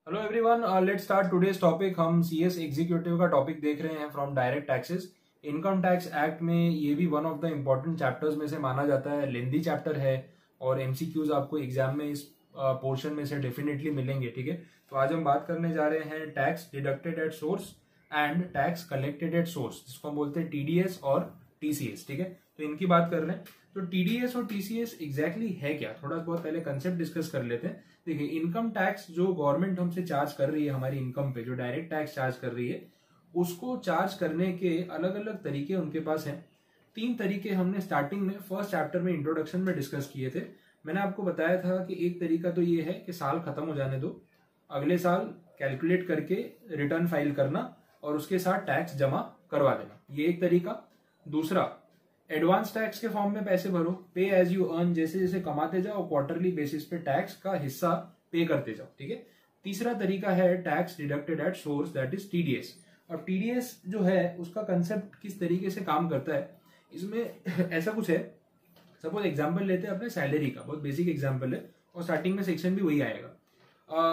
Hello everyone, let's start today's topic. हम CS executive का topic देख रहे हैं from direct taxes. Income tax act में ये भी one of the important chapters में से माना जाता है। लेंदी चैप्टर है और एमसीक्यूज आपको एग्जाम में इस पोर्शन में से डेफिनेटली मिलेंगे। ठीक है, तो आज हम बात करने जा रहे हैं tax deducted at source and tax collected at source, जिसको हम बोलते हैं टीडीएस और टीसीएस। ठीक है, तो इनकी बात कर रहे हैं। तो टीडीएस और टीसीएस एग्जैक्टली है क्या, थोड़ा बहुत पहले कंसेप्ट डिस्कस कर लेते हैं। देखिए, इनकम टैक्स जो गवर्नमेंट हमसे चार्ज कर रही है हमारी इनकम पे, जो डायरेक्ट टैक्स चार्ज कर रही है, उसको चार्ज करने के अलग अलग तरीके उनके पास हैं। 3 तरीके हमने स्टार्टिंग में फर्स्ट चैप्टर में इंट्रोडक्शन में डिस्कस किए थे। मैंने आपको बताया था कि एक तरीका तो ये है कि साल खत्म हो जाने दो, अगले साल कैलकुलेट करके रिटर्न फाइल करना और उसके साथ टैक्स जमा करवा देना, ये एक तरीका। दूसरा, एडवांस टैक्स के फॉर्म में पैसे भरो, पे एज यू अर्न, जैसे जैसे कमाते जाओ क्वार्टरली बेसिस पे टैक्स का हिस्सा पे करते जाओ। ठीक है। तीसरा तरीका है tax deducted at source, that is TDS. और टीडीएस जो है उसका कंसेप्ट किस तरीके से काम करता है, इसमें ऐसा कुछ है। सपोज एग्जाम्पल लेते हैं अपने सैलरी का, बहुत बेसिक एग्जाम्पल है और स्टार्टिंग में सेक्शन भी वही आएगा।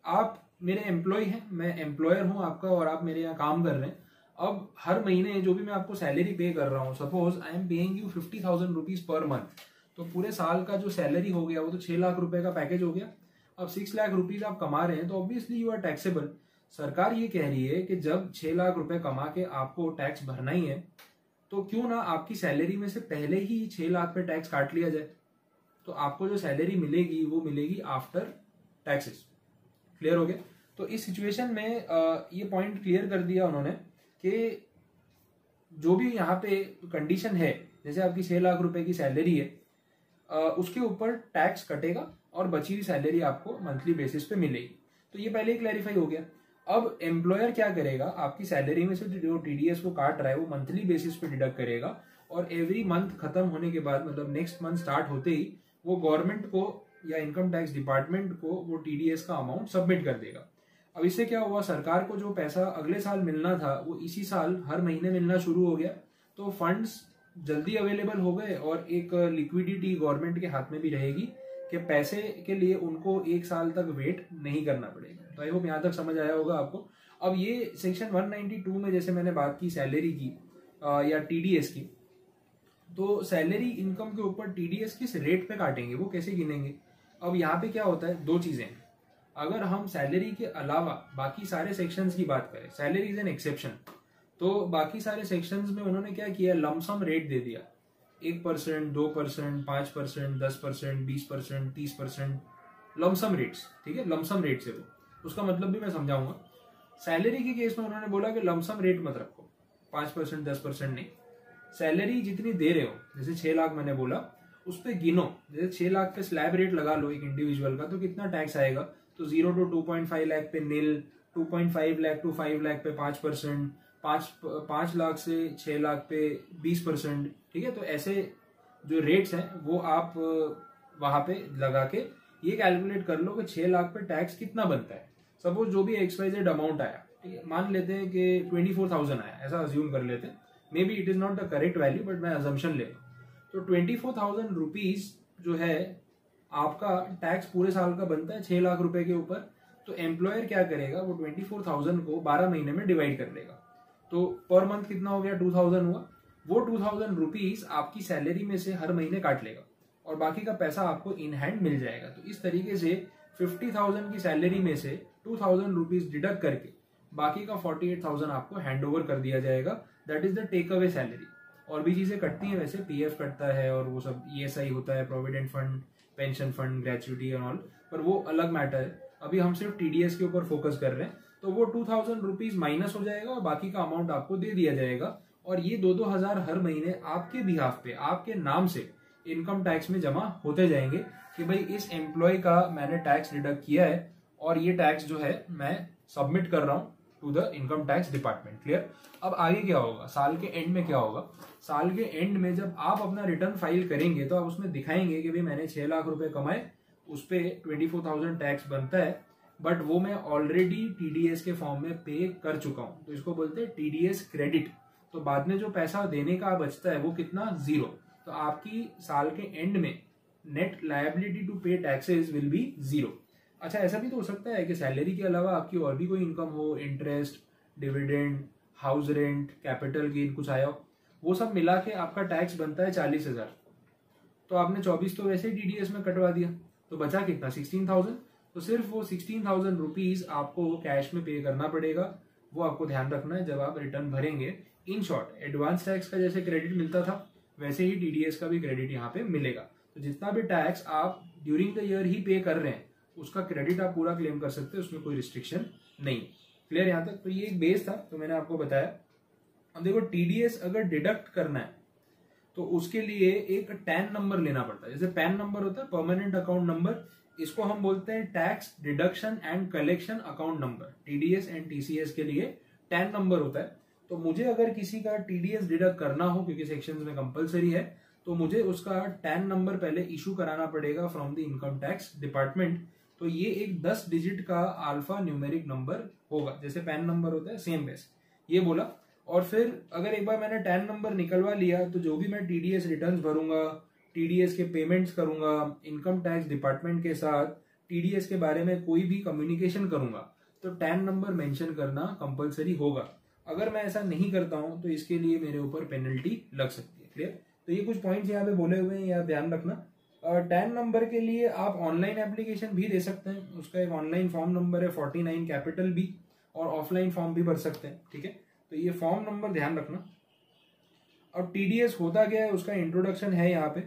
आप मेरे एम्प्लॉय हैं, मैं एम्प्लॉयर हूं आपका और आप मेरे यहाँ काम कर रहे हैं। अब हर महीने जो भी मैं आपको सैलरी पे कर रहा हूँ, suppose I am paying you 50,000 rupees per month, तो पूरे साल का जो सैलरी हो गया वो तो 6 लाख रुपए का पैकेज हो गया। अब 6 लाख रुपीज आप कमा रहे हैं तो ऑब्वियसली यू आर टैक्सेबल। सरकार ये कह रही है कि जब 6 लाख रुपए कमा के आपको टैक्स भरना ही है, तो क्यों ना आपकी सैलरी में से पहले ही 6 लाख पे टैक्स काट लिया जाए। तो आपको जो सैलरी मिलेगी वो मिलेगी आफ्टर टैक्सेस। क्लियर हो गया। तो इस सिचुएशन में ये पॉइंट क्लियर कर दिया उन्होंने कि जो भी यहाँ पे कंडीशन है, जैसे आपकी 6 लाख रुपए की सैलरी है, उसके ऊपर टैक्स कटेगा और बची हुई सैलरी आपको मंथली बेसिस पे मिलेगी। तो ये पहले ही क्लैरिफाई हो गया। अब एम्प्लॉयर क्या करेगा, आपकी सैलरी में से जो टीडीएस को काट रहा है वो मंथली बेसिस पे डिडक्ट करेगा और एवरी मंथ खत्म होने के बाद, मतलब नेक्स्ट मंथ स्टार्ट होते ही, वो गवर्नमेंट को या इनकम टैक्स डिपार्टमेंट को वो टीडीएस का अमाउंट सबमिट कर देगा। अब इससे क्या हुआ, सरकार को जो पैसा अगले साल मिलना था वो इसी साल हर महीने मिलना शुरू हो गया। तो फंड्स जल्दी अवेलेबल हो गए और एक लिक्विडिटी गवर्नमेंट के हाथ में भी रहेगी कि पैसे के लिए उनको 1 साल तक वेट नहीं करना पड़ेगा। तो आई होप यहाँ तक समझ आया होगा आपको। अब ये सेक्शन 192 में जैसे मैंने बात की सैलरी की या टीडीएस की, तो सैलरी इनकम के ऊपर टीडीएस किस रेट पे काटेंगे, वो कैसे गिनेंगे। अब यहाँ पे क्या होता है, 2 चीजें हैं। अगर हम सैलरी के अलावा बाकी सारे सेक्शंस की बात करें, सैलरी इज एन एक्सेप्शन, तो बाकी सारे सेक्शंस में उन्होंने क्या किया, लमसम रेट दे दिया। 1%, 2%, 5%, 10%, 20%, 30%, लमसम रेट्स। ठीक है, लमसम रेट से वो, उसका मतलब भी मैं समझाऊंगा। सैलरी के केस में उन्होंने बोला कि लमसम रेट मत रखो, 5%, 10% नहीं। सैलरी जितनी दे रहे हो, जैसे 6 लाख मैंने बोला, उस पर गिनो। जैसे 6 लाख पे स्लैब रेट लगा लो एक इंडिविजुअल का, तो कितना टैक्स आएगा, तो 0 to 2.5 लाख पे नील, 2.5 लाख to 5 लाख पे 5%, 5 लाख से 6 लाख पे 20%। ठीक है, तो ऐसे जो रेट्स हैं वो आप वहां पे लगा के ये कैलकुलेट कर लो कि 6 लाख पे टैक्स कितना बनता है। सपोज जो भी XYZ अमाउंट आया, ठीक है, मान लेते हैं कि 24,000 आया, ऐसा अज्यूम कर लेते हैं। May be it is not the correct value, but मैं अजम्पशन ले लूँ। तो 24,000 रुपीज जो है आपका टैक्स पूरे साल का बनता है 6 लाख रुपए के ऊपर। तो एम्प्लॉयर क्या करेगा, वो 24,000 को 12 महीने में डिवाइड कर देगा। तो पर मंथ कितना हो गया, 2,000 हुआ। वो 2,000 रुपीज आपकी सैलरी में से हर महीने काट लेगा और बाकी का पैसा आपको इन हैंड मिल जाएगा। तो इस तरीके से 50,000 की सैलरी में से 2,000 रुपीज डिडक्ट करके बाकी का 48,000 आपको हैंड ओवर कर दिया जाएगा। That is the take away salary. और भी चीजें कटती हैं वैसे, पीएफ कटता है और वो सब, ईएसआई होता है, provident fund, pension fund, gratuity and all, पर वो अलग मैटर है। अभी हम सिर्फ टीडीएस के ऊपर फोकस कर रहे हैं। तो वो 2,000 रुपीज माइनस हो जाएगा और बाकी का अमाउंट आपको दे दिया जाएगा। और ये 2-2 हजार हर महीने आपके बिहाफ पे, आपके नाम से इनकम टैक्स में जमा होते जाएंगे कि भाई इस एम्प्लॉय का मैंने टैक्स डिडक्ट किया है और ये टैक्स जो है मैं सबमिट कर रहा हूं to the income tax department. Clear. अब आगे क्या होगा, साल के एंड में क्या होगा, साल के एंड में जब आप अपना रिटर्न फाइल करेंगे तो आप उसमें दिखाएंगे कि भाई मैंने 6 लाख रुपए कमाए, उस पर 24,000 टैक्स बनता है, बट वो मैं ऑलरेडी टीडीएस के फॉर्म में पे कर चुका हूं। तो इसको बोलते हैं टीडीएस क्रेडिट। तो बाद में जो पैसा देने का बचता है वो कितना, 0। तो आपकी साल के एंड में नेट लायबिलिटी टू पे टैक्सेस विल बी 0। अच्छा, ऐसा भी तो हो सकता है कि सैलरी के अलावा आपकी और भी कोई इनकम हो, interest, dividend, house rent, capital gain कुछ आया हो, वो सब मिला के आपका टैक्स बनता है 40,000। तो आपने 24 तो वैसे ही टीडीएस में कटवा दिया, तो बचा कितना, 16,000। तो सिर्फ वो 16,000 रुपीज आपको कैश में पे करना पड़ेगा। वो आपको ध्यान रखना है जब आप रिटर्न भरेंगे। इन शॉर्ट, एडवांस टैक्स का जैसे क्रेडिट मिलता था वैसे ही टीडीएस का भी क्रेडिट यहाँ पे मिलेगा। तो जितना भी टैक्स आप ड्यूरिंग द ईयर ही पे कर रहे हैं उसका क्रेडिट आप पूरा क्लेम कर सकते हैं, उसमें कोई रिस्ट्रिक्शन नहीं। क्लियर यहाँ तक? तो ये एक बेस था, तो मैंने आपको बताया। अब देखो, टीडीएस अगर डिडक्ट करना है तो उसके लिए एक टैन नंबर लेना पड़ता है। जैसे पैन नंबर होता है, परमानेंट अकाउंट नंबर, इसको हम बोलते हैं tax deduction and collection account number. TDS and TCS के लिए टैन नंबर होता है। तो मुझे अगर किसी का टीडीएस डिडक्ट करना हो, क्योंकि सेक्शंस में कंपलसरी है, तो मुझे उसका टैन नंबर पहले इशू कराना पड़ेगा from the income tax department. तो ये एक 10 डिजिट का अल्फा न्यूमेरिक नंबर होगा, जैसे पैन नंबर होता है सेम बेस, ये बोला। और फिर अगर एक बार मैंने टैन नंबर निकलवा लिया तो जो भी मैं टीडीएस रिटर्न्स भरूंगा, टीडीएस के पेमेंट्स करूंगा, इनकम टैक्स डिपार्टमेंट के साथ टीडीएस के बारे में कोई भी कम्युनिकेशन करूंगा, तो टैन नंबर मेंशन करना कंपलसरी होगा। अगर मैं ऐसा नहीं करता हूं तो इसके लिए मेरे ऊपर पेनल्टी लग सकती है। क्लियर? तो ये कुछ पॉइंट्स यहाँ पे बोले हुए हैं, या ध्यान रखना। टैन नंबर के लिए आप ऑनलाइन एप्लीकेशन भी दे सकते हैं, उसका एक ऑनलाइन फॉर्म नंबर है 49 कैपिटल बी, और ऑफलाइन फॉर्म भी भर सकते हैं। ठीक है, तो ये फॉर्म नंबर ध्यान रखना। अब टीडीएस होता क्या है उसका इंट्रोडक्शन है यहाँ पे,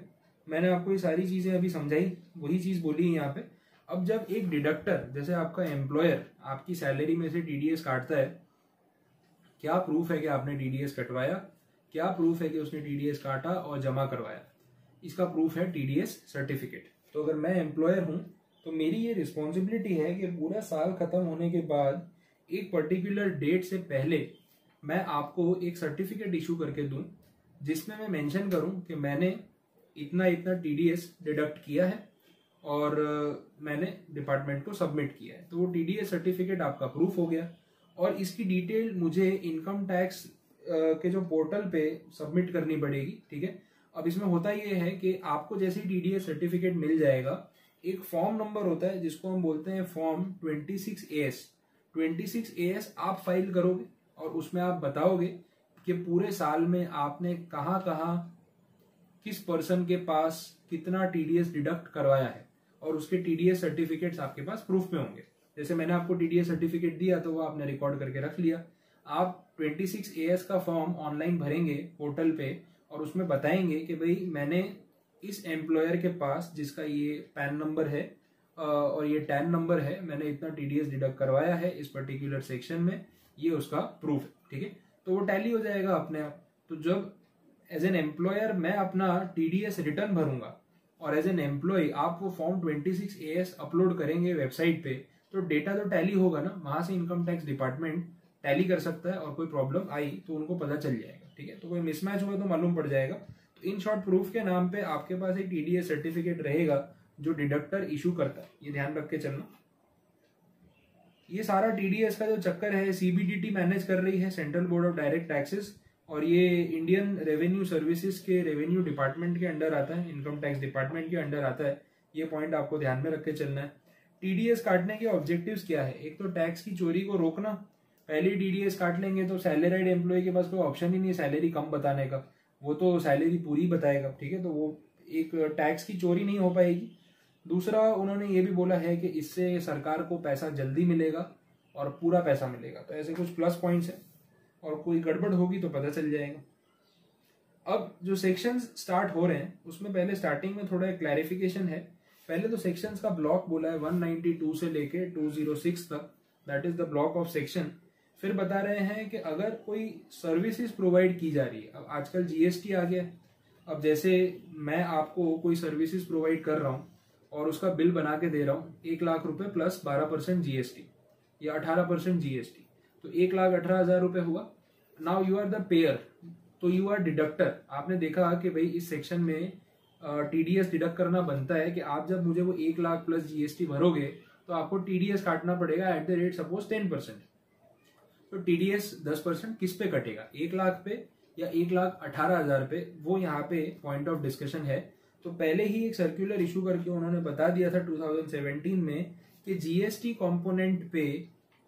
मैंने आपको ये सारी चीजें अभी समझाई, वही चीज बोली है यहाँ पे। अब जब एक डिडक्टर, जैसे आपका एम्प्लॉयर आपकी सैलरी में से टीडीएस काटता है, क्या प्रूफ है कि आपने टीडीएस कटवाया, क्या प्रूफ है कि उसने टीडीएस काटा और जमा करवाया, इसका प्रूफ है टीडीएस सर्टिफिकेट। तो अगर मैं एम्प्लॉयर हूं तो मेरी ये रिस्पॉन्सिबिलिटी है कि पूरा साल खत्म होने के बाद एक पर्टिकुलर डेट से पहले मैं आपको एक सर्टिफिकेट इशू करके दूं, जिसमें मैं मेंशन करूं कि मैंने इतना इतना टीडीएस डिडक्ट किया है और मैंने डिपार्टमेंट को सबमिट किया है। तो वो टीडीएस सर्टिफिकेट आपका प्रूफ हो गया, और इसकी डिटेल मुझे इनकम टैक्स के जो पोर्टल पे सबमिट करनी पड़ेगी। ठीक है, अब इसमें होता ये है कि आपको जैसे ही टीडीएस सर्टिफिकेट मिल जाएगा, एक फॉर्म नंबर होता है जिसको हम बोलते हैं फॉर्म 26AS। 26AS आप फाइल करोगे और उसमें आप बताओगे कि पूरे साल में आपने कहाँ कहाँ किस पर्सन के पास कितना टीडीएस डिडक्ट करवाया है, और उसके टीडीएस सर्टिफिकेट्स आपके पास प्रूफ में होंगे। जैसे मैंने आपको टीडीएस सर्टिफिकेट दिया तो वो आपने रिकॉर्ड करके रख लिया। आप 26AS का फॉर्म ऑनलाइन भरेंगे पोर्टल पे, और उसमें बताएंगे कि भाई मैंने इस एम्प्लॉयर के पास, जिसका ये पैन नंबर है और ये टैन नंबर है, मैंने इतना टीडीएस डिडक्ट करवाया है इस पर्टिकुलर सेक्शन में, ये उसका प्रूफ है। ठीक है, तो वो टैली हो जाएगा अपने आप। तो जब एज एन एम्प्लॉयर मैं अपना टीडीएस रिटर्न भरूंगा और एज एन एम्प्लॉय आप वो फॉर्म 26AS अपलोड करेंगे वेबसाइट पे, तो डेटा तो टैली होगा ना, वहां से इनकम टैक्स डिपार्टमेंट टैली कर सकता है, और कोई प्रॉब्लम आई तो उनको पता चल जाएगा। ठीक है, तो कोई मिसमैच हुआ तो मालूम पड़ जाएगा। तो इन शॉर्ट, प्रूफ के नाम पे आपके पास एक टीडीएस सर्टिफिकेट रहेगा जो डिडक्टर इशू करता है, ये ध्यान रख के चलना। ये सारा टीडीएस का जो चक्कर है सीबीडीटी मैनेज कर रही है, central board of direct taxes, और ये इंडियन रेवेन्यू सर्विसेज के रेवेन्यू डिपार्टमेंट के अंडर आता है, इनकम टैक्स डिपार्टमेंट के अंडर आता है। ये पॉइंट आपको ध्यान में रख के चलना है। टीडीएस काटने के ऑब्जेक्टिव्स क्या है? एक तो टैक्स की चोरी को रोकना, पहले टीडीएस काट लेंगे तो सैलरीड एम्प्लॉय के पास कोई ऑप्शन ही नहीं है सैलरी कम बताने का, वो तो सैलरी पूरी बताएगा। ठीक है, तो वो एक टैक्स की चोरी नहीं हो पाएगी। दूसरा, उन्होंने ये भी बोला है कि इससे सरकार को पैसा जल्दी मिलेगा और पूरा पैसा मिलेगा। तो ऐसे कुछ प्लस पॉइंट्स है, और कोई गड़बड़ होगी तो पता चल जाएगा। अब जो सेक्शंस स्टार्ट हो रहे हैं उसमें पहले स्टार्टिंग में थोड़ा क्लैरिफिकेशन है। पहले तो सेक्शंस का ब्लॉक बोला है 192 से लेके 206 तक, that is the block of section. फिर बता रहे हैं कि अगर कोई सर्विसेज प्रोवाइड की जा रही है, अब आजकल जीएसटी आ गया, अब जैसे मैं आपको कोई सर्विसेज प्रोवाइड कर रहा हूँ और उसका बिल बना के दे रहा हूँ 1 लाख रुपए प्लस 12% जीएसटी या 18% जीएसटी, तो 1,18,000 रुपए हुआ। Now you are the payer, तो यू आर डिडक्टर। आपने देखा कि भाई इस सेक्शन में टीडीएस डिडक्ट करना बनता है कि आप जब मुझे वो 1 लाख प्लस जीएसटी भरोगे तो आपको टीडीएस काटना पड़ेगा एट द रेट सपोज 10%। तो टीडीएस 10% किस पे कटेगा, 1 लाख पे या 1,18,000 पे, वो यहाँ पे पॉइंट ऑफ डिस्कशन है। तो पहले ही एक सर्कुलर इशू करके उन्होंने बता दिया था 2017 में कि जीएसटी कंपोनेंट पे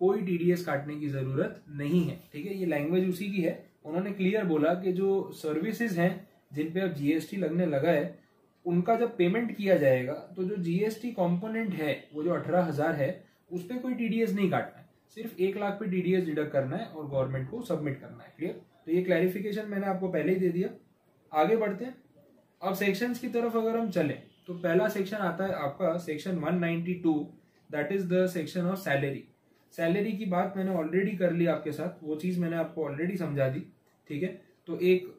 कोई टीडीएस काटने की जरूरत नहीं है। ठीक है, ये लैंग्वेज उसी की है। उन्होंने क्लियर बोला कि जो सर्विसेज हैं जिन पे अब जीएसटी लगने लगा है, उनका जब पेमेंट किया जाएगा तो जो जीएसटी कंपोनेंट है वो जो 18,000 है उस पर कोई टीडीएस नहीं काटना है, सिर्फ 1 लाख पे टीडीएस डिडक्ट करना है और गवर्नमेंट को सबमिट करना है। क्लियर? तो ये क्लैरिफिकेशन मैंने आपको पहले ही दे दिया। आगे बढ़ते हैं। अब सेक्शंस की तरफ अगर हम चलें तो पहला सेक्शन आता है आपका section 192, that is the section of salary. Salary की बात मैंने ऑलरेडी कर ली आपके साथ, वो चीज मैंने आपको ऑलरेडी समझा दी। ठीक है, तो एक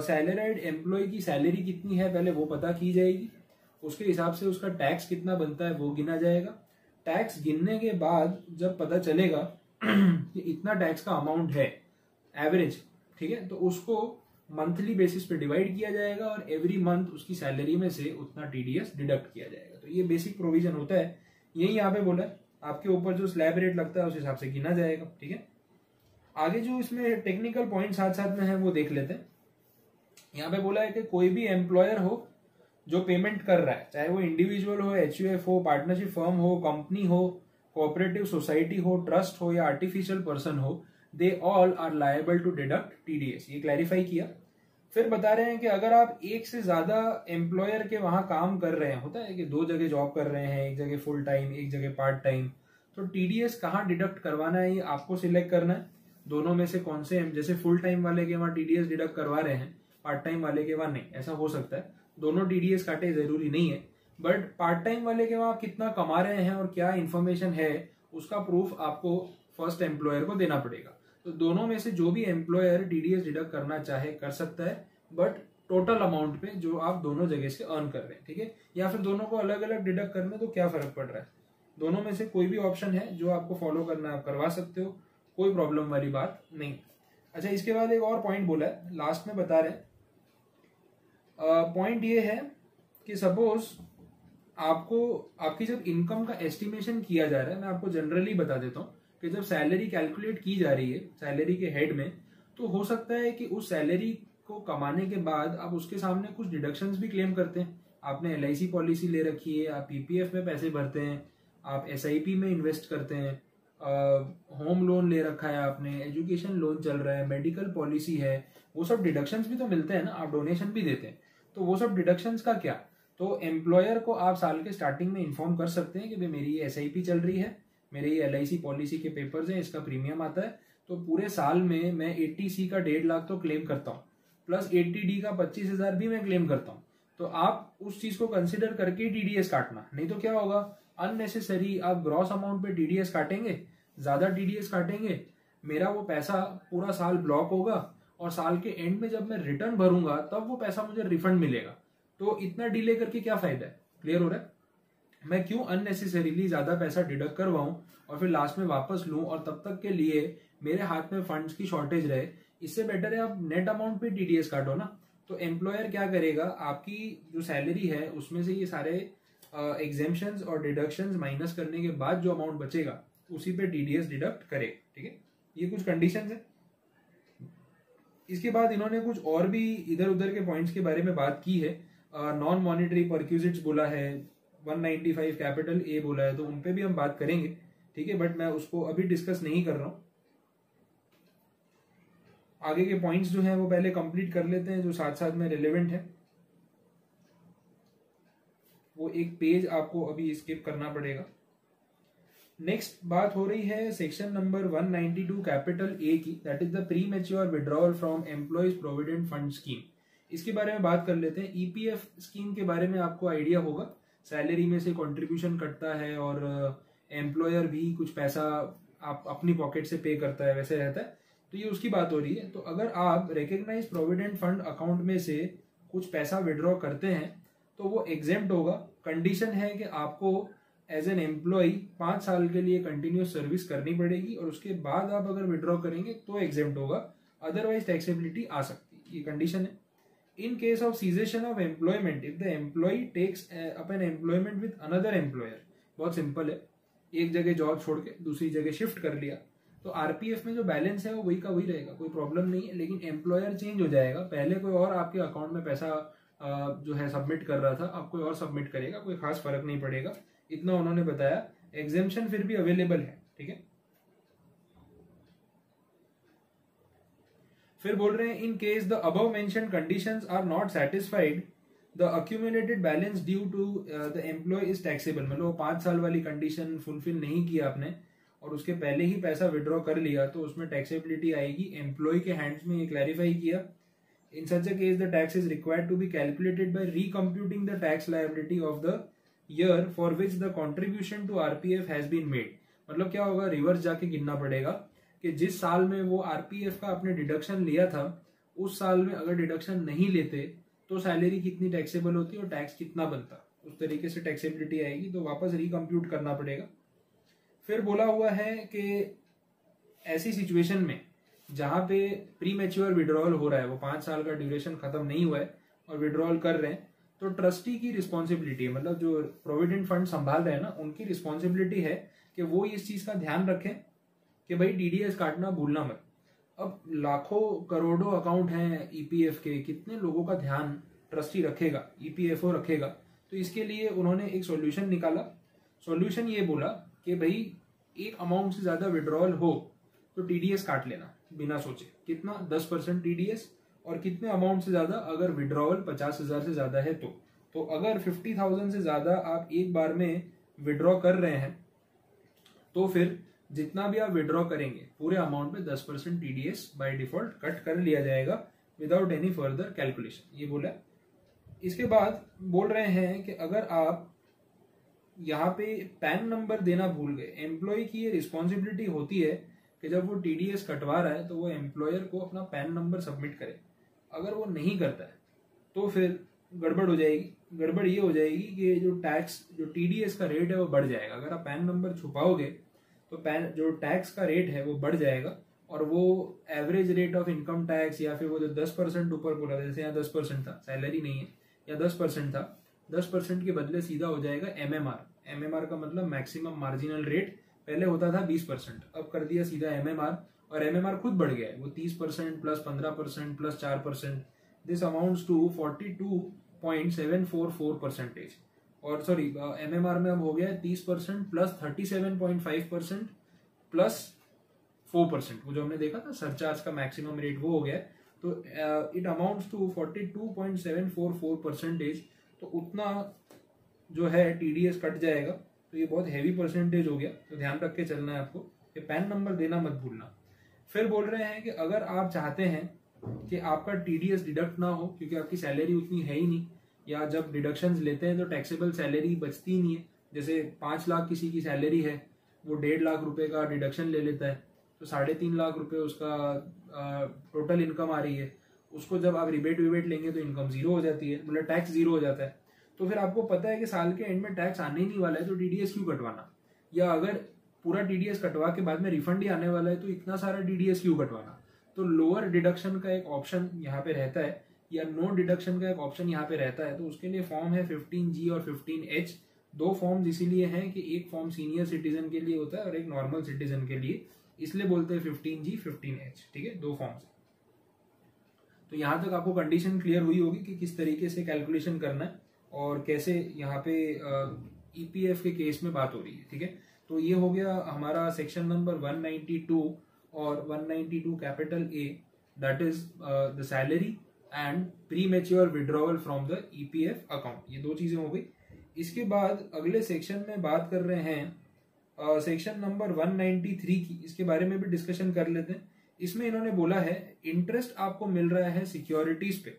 सैलरीड एम्प्लॉय की सैलरी कितनी है पहले वो पता की जाएगी, उसके हिसाब से उसका टैक्स कितना बनता है वो गिना जाएगा। टैक्स गिनने के बाद जब पता चलेगा कि इतना टैक्स का अमाउंट है एवरेज, ठीक है, तो उसको मंथली बेसिस पे डिवाइड किया जाएगा और एवरी मंथ उसकी सैलरी में से उतना टीडीएस डिडक्ट किया जाएगा। तो ये बेसिक प्रोविजन होता है, यही यहाँ पे बोला है। आपके ऊपर जो स्लैब रेट लगता है उस हिसाब से गिना जाएगा। ठीक है, आगे जो इसमें टेक्निकल पॉइंट साथ साथ में है वो देख लेते हैं। यहाँ पे बोला है कि कोई भी एम्प्लॉयर हो जो पेमेंट कर रहा है, चाहे वो इंडिविजुअल हो, एचयूएफ हो, पार्टनरशिप फर्म हो, कंपनी हो, कोऑपरेटिव सोसाइटी हो, ट्रस्ट हो या आर्टिफिशियल पर्सन हो, they all are liable to deduct TDS. ये क्लैरिफाई किया। फिर बता रहे हैं कि अगर आप एक से ज्यादा एम्प्लॉयर के वहां काम कर रहे हैं, होता है कि 2 जगह जॉब कर रहे हैं, एक जगह फुल टाइम एक जगह पार्ट टाइम, तो टीडीएस कहाँ डिडक्ट करवाना है ये आपको सिलेक्ट करना है। दोनों में से कौन से, जैसे फुल टाइम वाले के वहां टीडीएस डिडक्ट करवा रहे हैं, पार्ट टाइम वाले के वहां नहीं, ऐसा हो सकता है। दोनों टीडीएस काटे जरूरी नहीं है, बट पार्ट टाइम वाले के वहां कितना कमा रहे हैं और क्या इन्फॉर्मेशन है उसका प्रूफ आपको फर्स्ट एम्प्लॉयर को देना पड़ेगा। तो दोनों में से जो भी एम्प्लॉयर टीडीएस डिडक्ट करना चाहे कर सकता है, बट टोटल अमाउंट पे जो आप दोनों जगह से अर्न कर रहे हैं। ठीक है, या फिर दोनों को अलग अलग डिडक्ट करने तो क्या फर्क पड़ रहा है, दोनों में से कोई भी ऑप्शन है जो आपको फॉलो करना है आप करवा सकते हो, कोई प्रॉब्लम वाली बात नहीं। अच्छा, इसके बाद एक और पॉइंट बोला है लास्ट में, बता रहे हैं पॉइंट ये है कि सपोज आपको आपकी जब इनकम का एस्टिमेशन किया जा रहा है, मैं आपको जनरली बता देता हूँ कि जब सैलरी कैलकुलेट की जा रही है सैलरी के हेड में, तो हो सकता है कि उस सैलरी को कमाने के बाद आप उसके सामने कुछ डिडक्शंस भी क्लेम करते हैं। आपने एलआईसी पॉलिसी ले रखी है, आप पीपीएफ में पैसे भरते हैं, आप एसआईपी में इन्वेस्ट करते हैं, होम लोन ले रखा है आपने, एजुकेशन लोन चल रहा है, मेडिकल पॉलिसी है, वो सब डिडक्शंस भी तो मिलते हैं ना, आप डोनेशन भी देते हैं। तो वो सब डिडक्शंस का क्या, तो एम्प्लॉयर को आप साल के स्टार्टिंग में इन्फॉर्म कर सकते हैं कि भाई मेरी ये एसआईपी चल रही है, मेरे ये एलआईसी पॉलिसी के पेपर्स हैं, इसका प्रीमियम आता है, तो पूरे साल में मैं 80C का 1.5 लाख तो क्लेम करता हूँ, प्लस 80D का 25,000 भी मैं क्लेम करता हूँ। तो आप उस चीज को कंसिडर करके टीडीएस काटना, नहीं तो क्या होगा, अननेसेसरी आप ग्रॉस अमाउंट पे टीडीएस काटेंगे, ज्यादा टीडीएस काटेंगे, मेरा वो पैसा पूरा साल ब्लॉक होगा और साल के एंड में जब मैं रिटर्न भरूंगा तब वो पैसा मुझे रिफंड मिलेगा। तो इतना डिले करके क्या फायदा है? क्लियर हो रहा है? मैं क्यों अननेसेसरीली ज्यादा पैसा डिडक्ट करवाऊं और फिर लास्ट में वापस लूं और तब तक के लिए मेरे हाथ में फंड्स की शॉर्टेज रहे। इससे बेटर है आप नेट अमाउंट पे टीडीएस काटो ना। तो एम्प्लॉयर क्या करेगा, आपकी जो सैलरी है उसमें से ये सारे एग्जेम्पशंस और डिडक्शंस माइनस करने के बाद जो अमाउंट बचेगा उसी पे टीडीएस डिडक्ट करेगा। ठीक है, ये कुछ कंडीशंस है। इसके बाद इन्होंने कुछ और भी इधर उधर के पॉइंट्स के बारे में बात की है। नॉन मॉनिटरी परक्यूजिट्स बोला है, 195 कैपिटल ए बोला है, तो उन पे भी हम बात करेंगे। ठीक है, बट मैं उसको अभी डिस्कस नहीं कर रहा हूं। आगे के पॉइंट्स जो हैं वो पहले कंप्लीट कर लेते हैं जो साथ साथ में रिलेवेंट है। वो एक पेज आपको अभी स्किप करना पड़ेगा। नेक्स्ट बात हो रही है सेक्शन नंबर 192 कैपिटल ए की, that is the pre mature withdrawal from employees provident fund scheme. इसके बारे में बात कर लेते हैं। ईपीएफ स्कीम के बारे में आपको आइडिया होगा, सैलरी में से कंट्रीब्यूशन कटता है और एम्प्लॉयर भी कुछ पैसा आप अपनी पॉकेट से पे करता है, वैसे रहता है। तो ये उसकी बात हो रही है। तो अगर आप रिकग्नाइज प्रोविडेंट फंड अकाउंट में से कुछ पैसा विड्रॉ करते हैं तो वो एग्जेम्प्ट होगा। कंडीशन है कि आपको एज एन एम्प्लॉय 5 साल के लिए कंटिन्यूस सर्विस करनी पड़ेगी और उसके बाद आप अगर विड्रॉ करेंगे तो एग्जेम्प्ट होगा, अदरवाइज टैक्सेबिलिटी आ सकती है। ये कंडीशन है। In case of cessation of employment, if the employee takes up an employment with another employer, बहुत सिंपल है, एक जगह जॉब छोड़ के दूसरी जगह शिफ्ट कर लिया तो आरपीएफ में जो बैलेंस है वो वही का वही रहेगा, कोई प्रॉब्लम नहीं है। लेकिन एम्प्लॉयर चेंज हो जाएगा, पहले कोई और आपके अकाउंट में पैसा जो है सबमिट कर रहा था, अब कोई और सबमिट करेगा, कोई खास फर्क नहीं पड़ेगा, इतना उन्होंने बताया। एग्जेम्पशन फिर भी अवेलेबल है, ठीक है। फिर बोल रहे हैं in case the above mentioned conditions are not satisfied the accumulated balance due to the employee is taxable. मतलब 5 साल वाली कंडीशन फुलफिल नहीं किया आपने और उसके पहले ही पैसा विड्रॉ कर लिया तो उसमें टैक्सेबिलिटी आएगी, एम्प्लॉय के हैंड्स में ये क्लैरिफाई किया। In such a case the tax is required to be calculated by recomputing the tax liability of the year for which the contribution to RPF has been made. मतलब क्या होगा, reverse जाके गिनना पड़ेगा कि जिस साल में वो आरपीएफ का आपने डिडक्शन लिया था उस साल में अगर डिडक्शन नहीं लेते तो सैलरी कितनी टैक्सेबल होती और टैक्स कितना बनता, उस तरीके से टैक्सेबिलिटी आएगी, तो वापस रिकम्प्यूट करना पड़ेगा। फिर बोला हुआ है कि ऐसी सिचुएशन में जहां पे प्री मैच्योर विड्रॉल हो रहा है, वो 5 साल का ड्यूरेशन खत्म नहीं हुआ है और विड्रॉल कर रहे हैं, तो ट्रस्टी की रिस्पॉन्सिबिलिटी है, मतलब जो प्रोविडेंट फंड संभाल रहे हैं ना, उनकी रिस्पॉन्सिबिलिटी है कि वो इस चीज का ध्यान रखें कि भाई टीडीएस काटना भूलना मत। अब लाखों करोड़ों अकाउंट हैं ईपीएफ के, कितने लोगों का ध्यान ट्रस्टी रखेगा, ईपीएफओ रखेगा। तो इसके लिए उन्होंने एक सॉल्यूशन निकाला। सॉल्यूशन ये बोला कि भाई एक अमाउंट से ज्यादा विड्रॉल हो तो टीडीएस काट लेना बिना सोचे, कितना 10% टीडीएस, और कितने अमाउंट से ज्यादा, अगर विड्रॉवल 50,000 से ज्यादा है तो अगर 50,000 से ज्यादा आप एक बार में विड्रॉ कर रहे हैं तो फिर जितना भी आप विड्रॉ करेंगे पूरे अमाउंट पे 10% टीडीएस बाय डिफॉल्ट कट कर लिया जाएगा विदाउट एनी फर्दर कैलकुलेशन, ये बोला। इसके बाद बोल रहे हैं कि अगर आप यहाँ पे पैन नंबर देना भूल गए, एम्प्लॉय की ये रिस्पॉन्सिबिलिटी होती है कि जब वो टीडीएस कटवा रहा है तो वो एम्प्लॉयर को अपना पैन नंबर सबमिट करे। अगर वो नहीं करता है तो फिर गड़बड़ हो जाएगी। गड़बड़ ये हो जाएगी कि जो टीडीएस का रेट है वो बढ़ जाएगा। अगर आप पैन नंबर छुपाओगे तो जो टैक्स का रेट है वो बढ़ जाएगा और वो average rate of income tax या फिर वो जो 10% ऊपर बोला, जैसे यहाँ 10% था, सैलरी नहीं है, या 10% था, 10% के बदले सीधा हो जाएगा एमएमआर। एमएमआर का मतलब मैक्सिमम मार्जिनल रेट, पहले होता था 20%, अब कर दिया सीधा एमएमआर, और एमएमआर खुद बढ़ गया है, वो 30% plus 15% plus 4%, this amounts to 42.744%। और सॉरी, एमएमआर में अब हो गया है 30% प्लस 37.5% प्लस 4%, वो जो हमने देखा था सरचार्ज का मैक्सिमम रेट, वो हो गया है। तो इट अमाउंट्स टू 42.744%। तो उतना जो है टीडीएस कट जाएगा, तो ये बहुत हैवी परसेंटेज हो गया, तो ध्यान रख के चलना है आपको कि पैन नंबर देना मत भूलना। फिर बोल रहे हैं कि अगर आप चाहते हैं कि आपका टीडीएस डिडक्ट ना हो क्योंकि आपकी सैलरी उतनी है ही नहीं, या जब डिडक्शंस लेते हैं तो टैक्सेबल सैलरी बचती ही नहीं है, जैसे 5 लाख किसी की सैलरी है, वो 1.5 लाख रुपए का डिडक्शन ले लेता है, तो 3.5 लाख रुपए उसका टोटल इनकम आ रही है, उसको जब आप रिबेट विबेट लेंगे तो इनकम जीरो हो जाती है, मतलब टैक्स जीरो हो जाता है। तो फिर आपको पता है कि साल के एंड में टैक्स आने ही नहीं वाला है, तो टीडीएस क्यों कटवाना, या अगर पूरा टीडीएस कटवा के बाद में रिफंड ही आने वाला है तो इतना सारा टीडीएस क्यों कटवाना। तो लोअर डिडक्शन का एक ऑप्शन यहाँ पे रहता है, या नो डिडक्शन का एक ऑप्शन यहाँ पे रहता है। तो उसके लिए फॉर्म है 15G और 15H, 2 फॉर्म्स इसीलिए हैं कि एक फॉर्म सीनियर सिटीजन के लिए होता है और एक नॉर्मल सिटीजन के लिए, इसलिए बोलते हैं 15G 15H, ठीक है, 2 फॉर्म्स। तो यहाँ तक आपको कंडीशन क्लियर हुई होगी कि किस तरीके से कैलकुलेशन करना है और कैसे यहाँ पे ईपीएफ के केस में बात हो रही है, ठीक है। तो ये हो गया हमारा सेक्शन नंबर 192 और 192 capital A, that is the salary and pre mature withdrawal from the EPF account, ये 2 चीजें हो गई। इसके बाद अगले सेक्शन में बात कर रहे हैं सेक्शन नंबर 193 की, इसके बारे में भी डिस्कशन कर लेते हैं। इसमें इन्होंने बोला है इंटरेस्ट आपको मिल रहा है सिक्योरिटीज पे,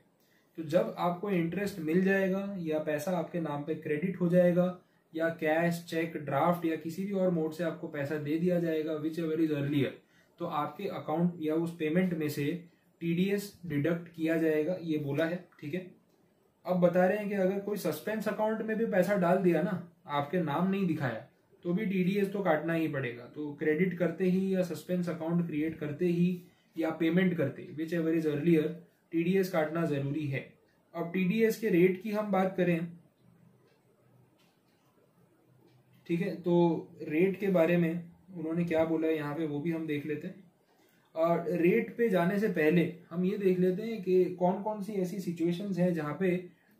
तो जब आपको इंटरेस्ट मिल जाएगा या पैसा आपके नाम पे क्रेडिट हो जाएगा या कैश, चेक, ड्राफ्ट या किसी भी और मोड से आपको पैसा दे दिया जाएगा विच एवर इज अर्लियर, तो आपके अकाउंट या उस पेमेंट में से टीडीएस डिडक्ट किया जाएगा, ये बोला है, ठीक है। अब बता रहे हैं कि अगर कोई सस्पेंस अकाउंट में भी पैसा डाल दिया ना, आपके नाम नहीं दिखाया, तो भी टीडीएस तो काटना ही पड़ेगा। तो क्रेडिट करते ही या सस्पेंस अकाउंट क्रिएट करते ही या पेमेंट करते ही whichever is earlier, TDS काटना जरूरी है। अब टीडीएस के रेट की हम बात करें, ठीक है, तो रेट के बारे में उन्होंने क्या बोला है यहाँ पे वो भी हम देख लेते हैं। और रेट पे जाने से पहले हम ये देख लेते हैं कि कौन कौन सी ऐसी सिचुएशंस हैं जहाँ पे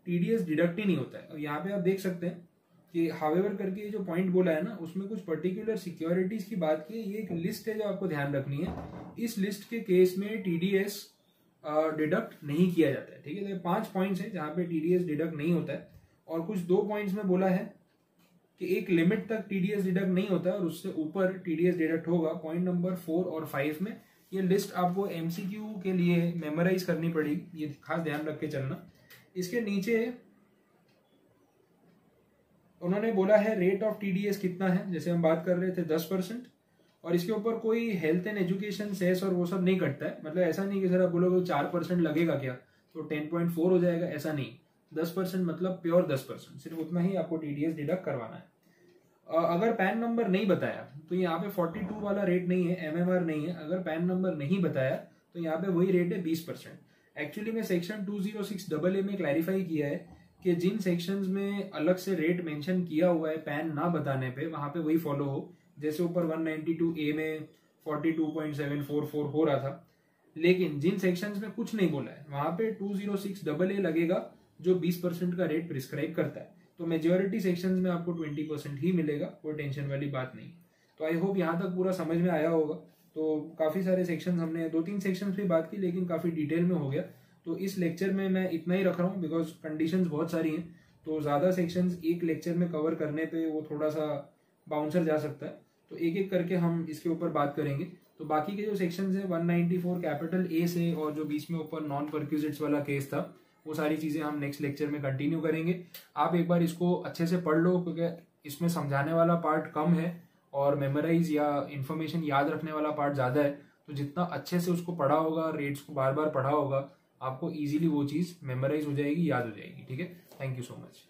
टीडीएस डिडक्ट ही नहीं होता है। और यहाँ पे आप देख सकते हैं कि हावेवर करके जो पॉइंट बोला है ना, उसमें कुछ पर्टिकुलर सिक्योरिटीज की बात की है। ये एक लिस्ट है जो आपको ध्यान रखनी है। इस लिस्ट के केस में टीडीएस डिडक्ट नहीं किया जाता है, ठीक है। तो 5 पॉइंट्स हैं जहां पे टीडीएस डिडक्ट नहीं होता है, और कुछ 2 पॉइंट्स में बोला है कि एक लिमिट तक टीडीएस डिडक्ट नहीं होता है और उससे ऊपर टीडीएस डिडक्ट होगा। पॉइंट नंबर 4 और 5 में ये लिस्ट आपको एमसीक्यू के लिए मेमोराइज करनी पड़ेगी, ये खास ध्यान रख के चलना। इसके नीचे उन्होंने बोला है रेट ऑफ टीडीएस कितना है, जैसे हम बात कर रहे थे 10%, और इसके ऊपर कोई हेल्थ एंड एजुकेशन सेस और वो सब नहीं कटता है। मतलब ऐसा नहीं कि सर आप बोलोगे 4% लगेगा क्या तो 10.4 हो जाएगा, ऐसा नहीं। 10% मतलब प्योर 10%, सिर्फ उतना ही आपको टीडीएस डिडक्ट करवाना है। अगर पैन नंबर नहीं बताया तो यहाँ पे 42 वाला रेट नहीं है, एमएमआर नहीं है। अगर पैन नंबर नहीं बताया तो यहाँ पे वही रेट है 20%। एक्चुअली में सेक्शन 206AA में क्लैरिफाई किया है कि जिन सेक्शंस में अलग से रेट मेंशन किया हुआ है पैन ना बताने पे, वहां पे वही फॉलो हो। जैसे ऊपर 192A में 42.744 हो रहा था, लेकिन जिन सेक्शंस में कुछ नहीं बोला है वहां पे 206AA लगेगा जो 20% का रेट प्रिस्क्राइब करता है। तो मेजोरिटी सेक्शंस में आपको 20% ही मिलेगा, कोई टेंशन वाली बात नहीं। तो आई होप यहाँ तक पूरा समझ में आया होगा। तो काफी सारे सेक्शंस हमने 2-3 सेक्शंस पे बात की, लेकिन काफी डिटेल में हो गया। तो इस लेक्चर में मैं इतना ही रख रहा हूँ बिकॉज कंडीशंस बहुत सारी हैं, तो ज्यादा सेक्शंस एक लेक्चर में कवर करने पे वो थोड़ा सा बाउंसर जा सकता है। तो एक एक करके हम इसके ऊपर बात करेंगे। तो बाकी के जो सेक्शंस हैं 194 कैपिटल ए से और जो बीच में ऊपर नॉन परक्यूजिट्स वाला केस था, वो सारी चीजें हम नेक्स्ट लेक्चर में कंटिन्यू करेंगे। आप एक बार इसको अच्छे से पढ़ लो क्योंकि इसमें समझाने वाला पार्ट कम है और मेमोराइज या इन्फॉर्मेशन याद रखने वाला पार्ट ज्यादा है। तो जितना अच्छे से उसको पढ़ा होगा, रेट्स को बार बार पढ़ा होगा, आपको इजीली वो चीज मेमोराइज हो जाएगी, याद हो जाएगी। ठीक है, थैंक यू सो मच।